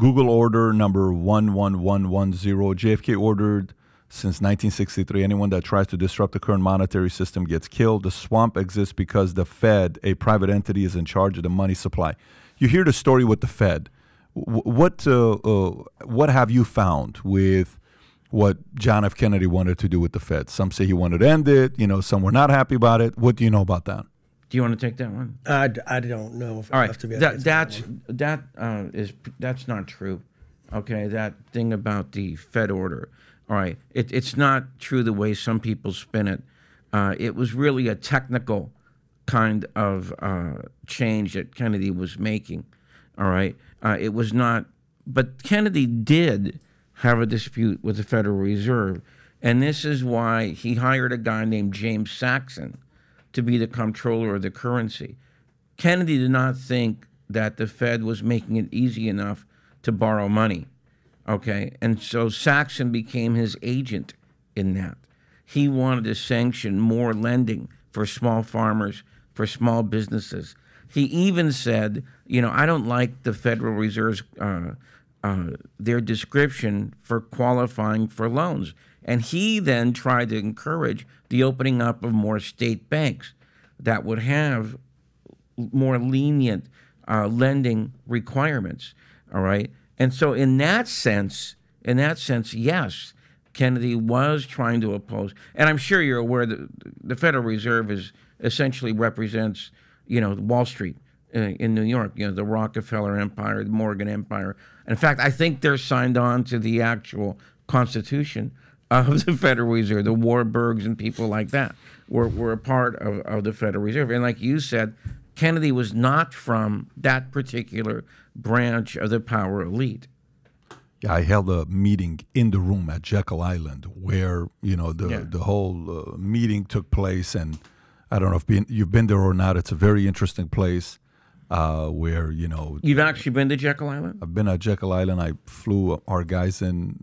Google order number 11110. JFK ordered since 1963, anyone that tries to disrupt the current monetary system gets killed. The swamp exists because the Fed, a private entity, is in charge of the money supply. You hear the story with the Fed. What have you found with what John F. Kennedy wanted to do with the Fed? Some say he wanted to end it. Some were not happy about it. What do you know about that? Do you want to take that one? I don't know. All right, that's not true. Okay, that thing about the Fed order. All right, it's not true the way some people spin it. It was really a technical kind of change that Kennedy was making. All right, it was not. But Kennedy did have a dispute with the Federal Reserve, and this is why he hired a guy named James Saxon to be the comptroller of the currency. Kennedy did not think that the Fed was making it easy enough to borrow money, okay? And so Saxon became his agent in that. He wanted to sanction more lending for small farmers, for small businesses. He even said, I don't like the Federal Reserve's, their description for qualifying for loans. And he then tried to encourage the opening up of more state banks that would have more lenient lending requirements, all right? And so in that sense, yes, Kennedy was trying to oppose. And I'm sure you're aware that the Federal Reserve essentially represents, Wall Street in New York, the Rockefeller Empire, the Morgan Empire. In fact, I think they're signed on to the actual Constitution of the Federal Reserve. The Warburgs and people like that were a part of the Federal Reserve. And like you said, Kennedy was not from that particular branch of the power elite. Yeah, I held a meeting in the room at Jekyll Island where, the whole meeting took place. And I don't know if you've been there or not. It's a very interesting place where, You've actually been to Jekyll Island? I've been at Jekyll Island. I flew our guys in,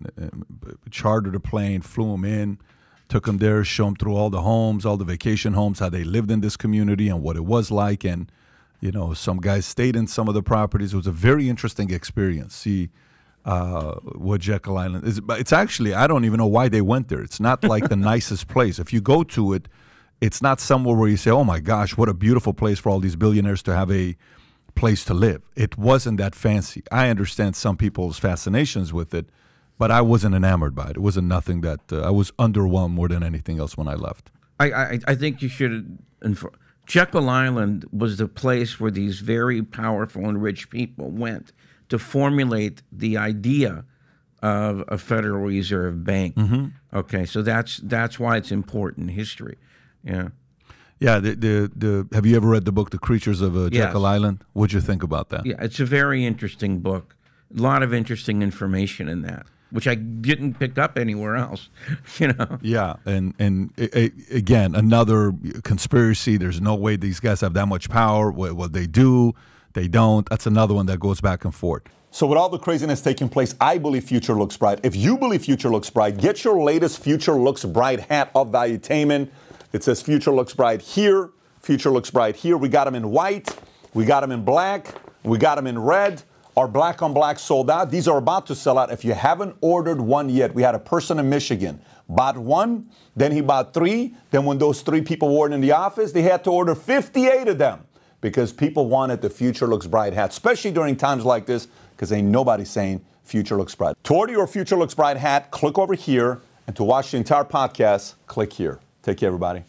chartered a plane, flew them in, took them there, show them through all the homes, all the vacation homes, how they lived in this community and what it was like. And, some guys stayed in some of the properties. It was a very interesting experience. See what Jekyll Island is. But it's actually, I don't even know why they went there. It's not like the nicest place. If you go to it, it's not somewhere where you say, oh my gosh, what a beautiful place for all these billionaires to have a place to live. It wasn't that fancy. I understand some people's fascinations with it, but I wasn't enamored by it. It wasn't nothing that I was underwhelmed more than anything else when I left. I think you should. Jekyll Island was the place where these very powerful and rich people went to formulate the idea of a Federal Reserve Bank. Mm-hmm. Okay, so that's why it's important in history. Yeah. Yeah, have you ever read the book, The Creatures of Jekyll Yes. Island? What'd you think about that? Yeah, it's a very interesting book. A lot of interesting information in that, which I didn't pick up anywhere else, Yeah, and again, another conspiracy. There's no way these guys have that much power. What they do, they don't. That's another one that goes back and forth. So with all the craziness taking place, I believe future looks bright. If you believe future looks bright, get your latest Future Looks Bright hat of Valuetainment. It says Future Looks Bright here, Future Looks Bright here. We got them in white, we got them in black, we got them in red. Our black on black sold out. These are about to sell out. If you haven't ordered one yet, we had a person in Michigan, bought one, then he bought three. Then when those three people weren't in the office, they had to order 58 of them because people wanted the Future Looks Bright hat, especially during times like this, because ain't nobody saying Future Looks Bright. To order your Future Looks Bright hat, click over here. And to watch the entire podcast, click here. Take care, everybody.